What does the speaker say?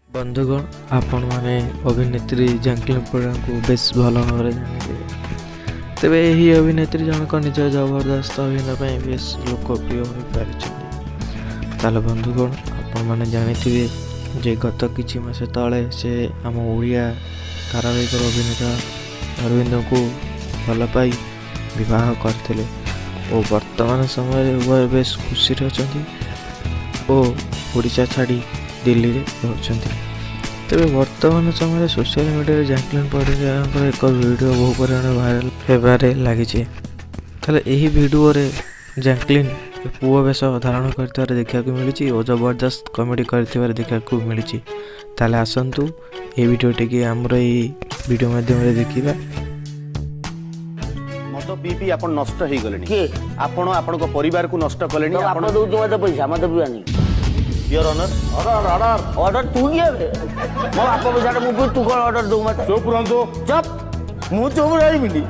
बंधुगण आपण मैंने अभिनेत्री जैकलिन फर्नांडिस को बेस भल भाव जानी तेरे यही अभिनेत्री जनक निज जबरदस्त अभिनय पर बेस लोकप्रिय हो पारे बंधुगण आपण मैंने जानी जे गत किछि मास तले से आम ओडिया धारावाहिक अभिनेता अरविंद को भल पाई विवाह करते और वर्तमान समय उभय बेस खुशी अच्छा ओडिशा छाड़ी दिल्ली रे रहउछन्ति। तेबे वर्तमान समय सोशल मीडिया जैकलिन फर्नांडिस एक वीडियो बहु परिमाण भाइराल हेबारे लागिछि। ताले एही वीडियो रे जैकलिन पुओ बेस धारण करथिबार देखिବାକୁ मिलिछि और जबरदस्त कॉमेडी करथिबार देखिବାକୁ मिलिछि। ताले आसंतु ए वीडियो टिके हमर ए वीडियो माध्यम रे देखिबा। मत पीपी आपण नष्ट हे गलेनी के आपण आपनको परिवार को नष्ट कलेनी आपण दउ मते पैसा मते पियानी योर ऑनर ऑर्डर तू दिए मो बाप पैसा मु तू कौन ऑर्डर दउ मते चुप रहंतो चुप मु चुप रही मिली